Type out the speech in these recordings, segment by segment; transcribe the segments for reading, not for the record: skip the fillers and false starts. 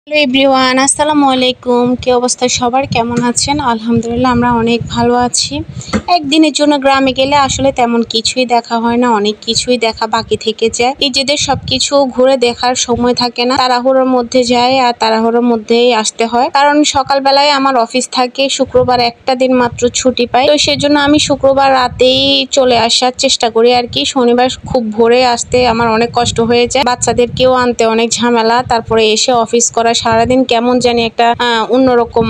Hello everyone, আসসালামু আলাইকুম। কি অবস্থা সবার, কেমন আছেন? আলহামদুলিল্লাহ আমরা অনেক ভালো আছি। একদিনের জন্য গ্রামে গেলে আসলে তেমন কিছুই দেখা হয় না, অনেক কিছুই দেখা বাকি থেকে যায়। নিজেদের সবকিছু ঘুরে দেখার সময় থাকে না, তাড়াহুড়োর মধ্যে যায় আর তাড়াহুড়োর মধ্যেই আসতে হয়। কারণ সকালবেলায় আমার অফিস থাকে, শুক্রবার একটা দিন মাত্র ছুটি পাই, তো সেজন্য আমি শুক্রবার রাতেই চলে আসার চেষ্টা করি আর কি। শনিবার খুব ভোরে আসতে আমার অনেক কষ্ট হয়ে যায়, বাচ্চাদেরকেও আনতে অনেক ঝামেলা, তারপরে এসে অফিস করা, সারাদিন কেমন জানি একটা অন্যরকম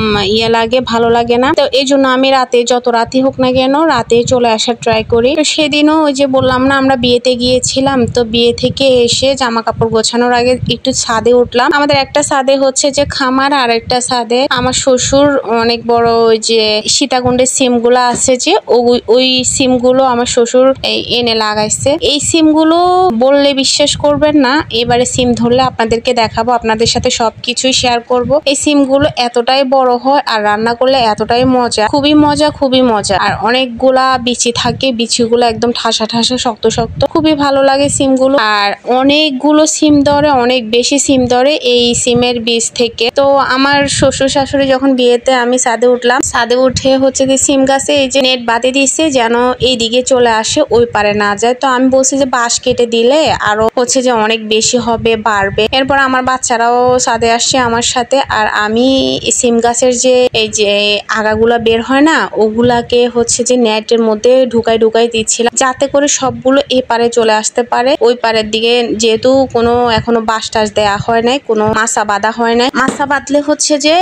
লাগে, ভালো লাগে না। তো এই জন্য আমি রাতে, যত রাতই হোক না কেন, রাতে চলে আসার ট্রাই করি। তো সেদিনও ওই যে বললাম না, আমরা বিয়েতে গিয়েছিলাম, তো বিয়ে থেকে এসে জামা কাপড় গোছানোর আগে একটু ছাদে উঠলাম। আমাদের একটা ছাদে হচ্ছে যে খামার, আর একটা ছাদে আমার শ্বশুর অনেক বড় ওই যে সীতাকুণ্ডের সিমগুলো আছে যে, ওই সিমগুলো আমার শ্বশুর এনে লাগাইছে। এই সিমগুলো বললে বিশ্বাস করবেন না, এবারে সিম ধরলে আপনাদেরকে দেখাবো, আপনাদের সাথে সবকিছুই শেয়ার করব। এই সিমগুলো এতটাই বড় হয় আর রান্না করলে এতটাই মজা, খুবই মজা, খুবই মজা। আর অনেকগুলা বিচি থাকে, বিচিগুলো একদম ঠাসা ঠাসা, শক্ত শক্ত, খুবই ভালো লাগে সিমগুলো। আর অনেকগুলো সিম ধরে, অনেক বেশি সিম ধরে এই সিমের বীজ থেকে। তো আমার শ্বশুর শাশুড়ি যখন বিয়েতে আমি ছাদে উঠলাম, ছাদে উঠে হচ্ছে যে সিম গাছে এই যে নেট বাঁধে দিচ্ছে যেন এই দিকে চলে আসে, ওই পারে না যায়। তো আমি বলছি যে বাঁশ কেটে দিলে আরো হচ্ছে যে অনেক বেশি হবে, বাড়বে। এরপর আমার বাচ্চারাও ছাদে আসছে আমার সাথে, আর আমি সিম গাছের যে এই যে আগাগুলা বের হয় না, ওগুলাকে হচ্ছে যে নেটের মধ্যে ঢুকাই দিচ্ছিলাম, যাতে করে সবগুলো এই পারে চলে আসতে পারে। ওই পারের দিকে যেহেতু কোনো এখনো বাঁশ টাস দেয়া হয় নাই, কোনো মাছা বাঁধা হয় নাই, মাছা বাঁধলে হচ্ছে যে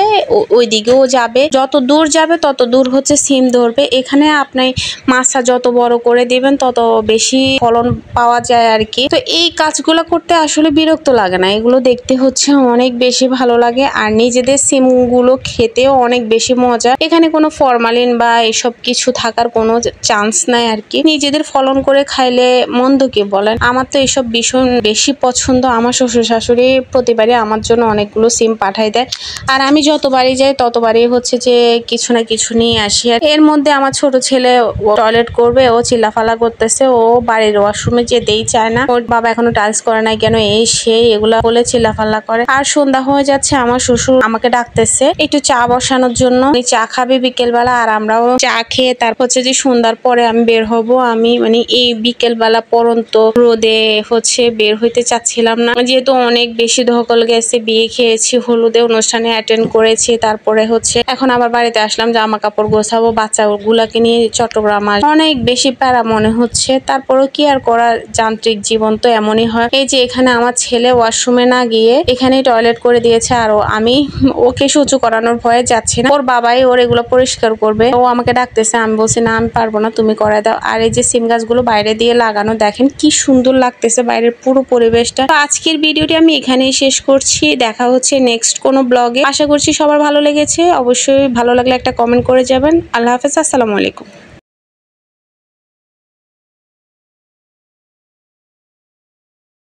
ওই দিকেও যাবে, যত দূর যাবে তত দূর হচ্ছে সিম ধরবে। এখানে আপনি মাছা যত বড় করে দিবেন তত বেশি ফলন পাওয়া যায় আর কি। তো এই কাজগুলো করতে আসলে বিরক্ত লাগে না, এগুলো দেখতে হচ্ছে অনেক বেশি ভালো লাগে। আর নিজেদের সিমগুলো খেতেও অনেক বেশি মজা, এখানে কোনো ফরমালিন বা এসব কিছু থাকার কোনো চান্স নাই আর কি। নিজেদের ফলন করে খাইলে মন্দ কি বলেন? আমার তো এসব ভীষণ বেশি পছন্দ। আমার শ্বশুর শাশুড়ি প্রতিবারই আমার জন্য অনেকগুলো সিম পাঠাই দেয়, আর আমি যতবারই যাই ততবারই হচ্ছে যে কিছু না কিছু নিয়ে আসি। আর এর মধ্যে আমার ছোট ছেলে টয়লেট করবে, ও চিল্লাফালা করতেছে, ও বাড়ির ওয়াশরুমে যেতেই চায় না, ওর বাবা এখনো টাইলস করে নাই কেন, এই সেই এগুলা বলে চিল্লাফাল্লা করে। আর সন্ধ্যা হয়ে যাচ্ছে, আমার শ্বশুর আমাকে ডাকতেছে একটু চা বসানোর জন্য, চা খাবে বিকেল বেলা, আর আমরাও চা খেয়ে তারপর হচ্ছে যে সন্ধ্যার পরে আমি বের হব। আমি মানে এই বিকেল বেলা পরন্ত রোদে হচ্ছে বের হইতে চাচ্ছিলাম না, যেহেতু অনেক বেশি ধকল গেছে, বিয়ে খেয়েছি, হলুদে অনুষ্ঠানে অ্যাটেন্ড করেছি, তারপরে হচ্ছে এখন আবার বাড়িতে আসলাম, জামা কাপড় গোছাবো, বাচ্চাগুলাকে নিয়ে চট্টগ্রাম অনেক বেশি প্যারা মনে হচ্ছে। তারপরও কি আর করা, যান্ত্রিক জীবন তো এমনই হয়। এই যে এখানে আমার ছেলে ওয়াশরুমে না গিয়ে এখানেই টয়লেট করে দিয়েছে, আর আমি ওকে সহ্য করানোর ভয়ে যাচ্ছি না, ওর বাবাই ওর এগুলো পরিষ্কার করবে। ও আমাকে ডাকতেছে, আমি বলছি না আমি পারবো না, তুমি করে দাও। আর এই যে সিম গাছগুলো বাইরে দিয়ে লাগানো, দেখেন কি সুন্দর লাগতেছে বাইরের পুরো পরিবেশটা। তো আজকের ভিডিওটি আমি এখানেই শেষ করছি, দেখা হচ্ছে নেক্সট কোনো ব্লগে। আশা করছি সবার ভালো লেগেছে, অবশ্যই ভালো লাগলে একটা কমেন্ট করে যাবেন। আল্লাহ হাফেজ, আসসালামু আলাইকুম।